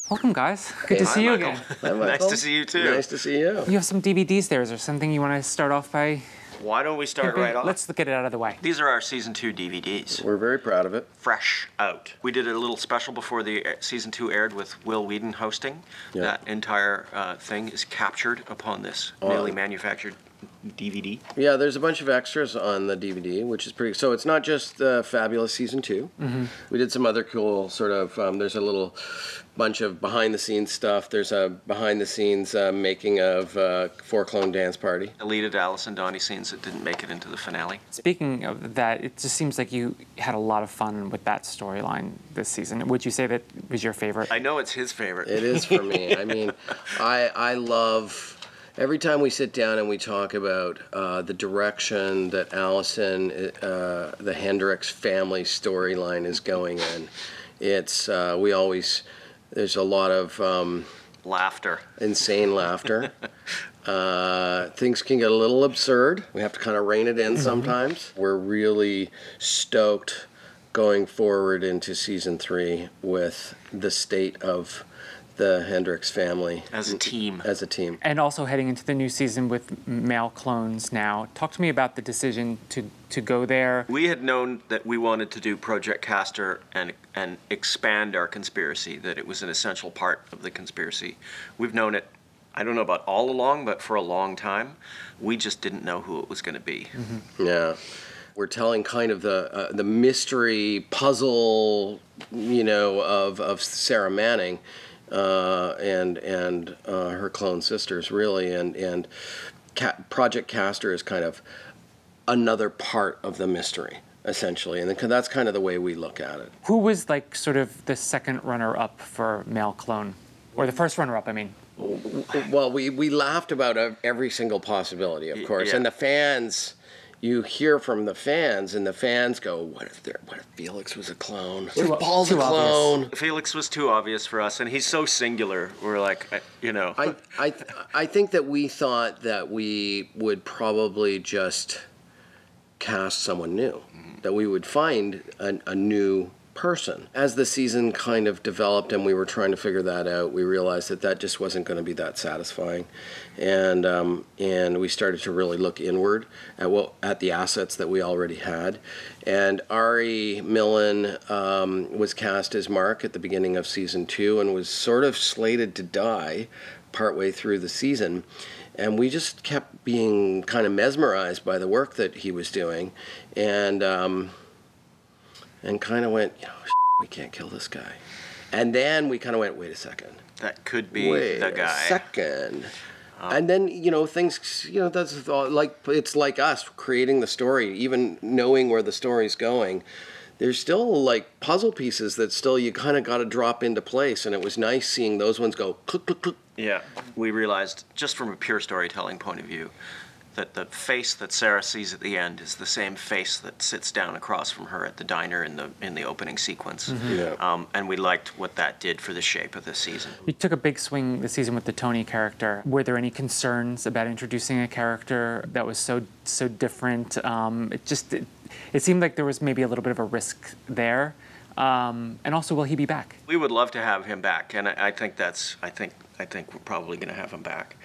Welcome, guys. Good to see you again. Hi, Nice to see you, too. Nice to see you. You have some DVDs there. Is there something you want to start off by? Why don't we start right off? Let's get it out of the way. These are our Season 2 DVDs. We're very proud of it. Fresh out. We did a little special before the Season 2 aired with Will Whedon hosting. Yeah. That entire thing is captured upon this newly manufactured DVD. Yeah, there's a bunch of extras on the DVD, which is pretty. So it's not just the fabulous Season 2. Mm-hmm. We did some other cool sort of. There's a little bunch of behind-the-scenes stuff. There's a behind-the-scenes making of Four Clone Dance Party. Deleted Alice and Donnie scenes that didn't make it into the finale. Speaking of that, it just seems like you had a lot of fun with that storyline this season. Would you say that was your favorite? I know it's his favorite. It is for me. I mean, I love. Every time we sit down and we talk about the direction that Allison, the Hendricks family storyline is going in, it's we always there's a lot of laughter, insane laughter. Things can get a little absurd. We have to kind of rein it in sometimes. We're really stoked going forward into Season 3 with the state of the Hendricks family. As a team. As a team. And also heading into the new season with male clones now. Talk to me about the decision to go there. We had known that we wanted to do Project Castor and expand our conspiracy, that it was an essential part of the conspiracy. We've known it, I don't know about all along, but for a long time. We just didn't know who it was going to be. Mm-hmm. Yeah. We're telling kind of the mystery puzzle, you know, of Sarah Manning. And her clone sisters, really, and Project Castor is kind of another part of the mystery, essentially, and that's kind of the way we look at it. Who was like sort of the second runner-up for male clone, or the first runner-up? I mean. Well, we laughed about every single possibility, of course, yeah. And the fans. You hear from the fans, and the fans go, "What if Felix was a clone? What if Paul's a clone?" Obvious. Felix was too obvious for us, and he's so singular. We're like, you know. I think that we thought that we would probably just cast someone new, that we would find a new person. As the season kind of developed and we were trying to figure that out, we realized that just wasn't going to be that satisfying, and we started to really look inward at the assets that we already had. And Ari Millen was cast as Mark at the beginning of Season 2 and was sort of slated to die partway through the season. And we just kept being kind of mesmerized by the work that he was doing, and kind of went, we can't kill this guy. And then we kind of went, wait a second. That could be the guy. Wait a second. And then, things, that's like, it's like us creating the story, even knowing where the story's going. There's still like puzzle pieces that still you kind of got to drop into place. And it was nice seeing those ones go click, click, click. Yeah. We realized, just from a pure storytelling point of view, that the face that Sarah sees at the end is the same face that sits down across from her at the diner in the opening sequence. Mm-hmm. Yeah. And we liked what that did for the shape of the season. You took a big swing this season with the Tony character. Were there any concerns about introducing a character that was so different? It seemed like there was maybe a little bit of a risk there. And also, will he be back? We would love to have him back, and I think we're probably going to have him back.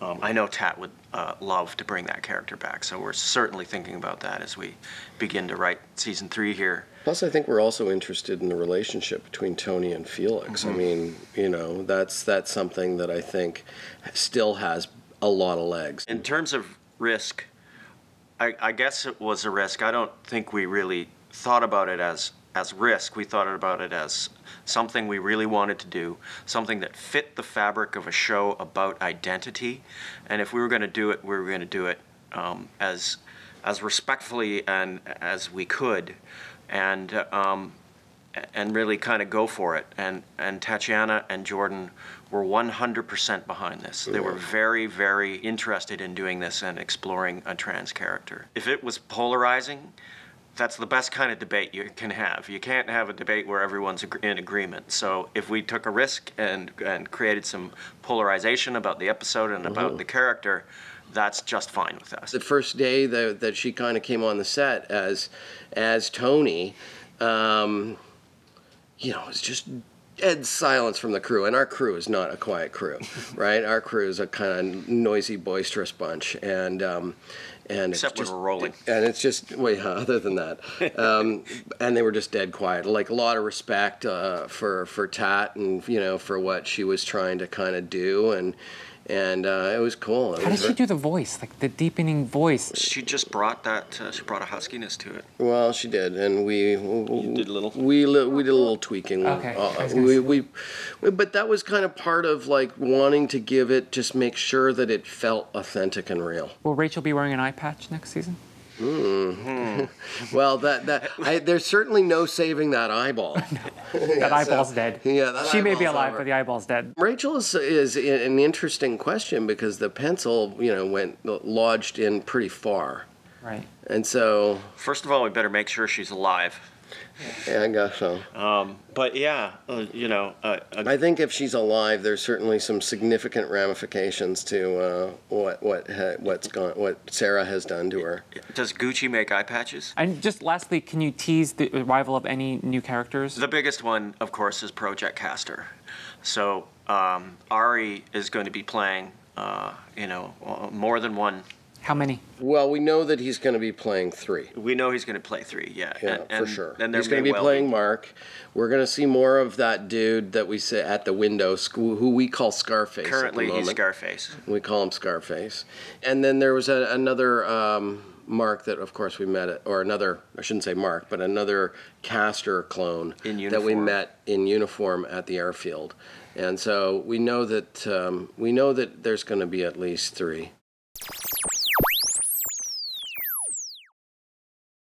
I know Tat would love to bring that character back, so we're certainly thinking about that as we begin to write Season 3 here. Plus, I think we're also interested in the relationship between Tony and Felix. Mm-hmm. I mean, that's something that I think still has a lot of legs. In terms of risk, I guess it was a risk. I don't think we really thought about it as risk. We thought about it as something we really wanted to do, something that fit the fabric of a show about identity. And if we were going to do it, we were going to do it as respectfully and as we could, and really kind of go for it. And Tatiana and Jordan were 100% behind this. They were very, very interested in doing this and exploring a trans character. If it was polarizing, that's the best kind of debate you can have. You can't have a debate where everyone's in agreement. So if we took a risk and created some polarization about the episode and about the character, that's just fine with us. The first day that she kind of came on the set as Tony, it's just dead silence from the crew, and our crew is not a quiet crew, right? Our crew is a kind of noisy, boisterous bunch, and Except when we're rolling. And it's just, well, yeah, other than that. And they were just dead quiet. Like, a lot of respect for Tat and, for what she was trying to kind of do. And it was cool. How did she do the voice, like the deepening voice? She just brought that. She brought a huskiness to it. Well, she did, and we did a little. We did a little tweaking. Okay. But that was kind of part of like wanting to give it, just make sure that it felt authentic and real. Will Rachel be wearing an eye patch next season? Well, there's certainly no saving that eyeball. That eyeball's dead. Yeah, she may be alive, but the eyeball's dead. Rachel is an interesting question because the pencil, went lodged in pretty far. Right. And so, first of all, we better make sure she's alive. Yeah, I guess so. But yeah, I think if she's alive, there's certainly some significant ramifications to what Sarah has done to her. Does Gucci make eye patches? And just lastly, can you tease the arrival of any new characters? The biggest one, of course, is Project Castor. So Ari is going to be playing, more than one. How many? Well, we know that he's going to be playing 3. We know he's going to play 3, yeah. For sure. And he's going to be playing Mark. We're going to see more of that dude that we see at the window, who we call Scarface. Currently, he's Scarface. We call him Scarface. And then there was another Mark that, of course, we met or another, I shouldn't say Mark, but another Castor clone that we met in uniform at the airfield. And so we know that there's going to be at least 3.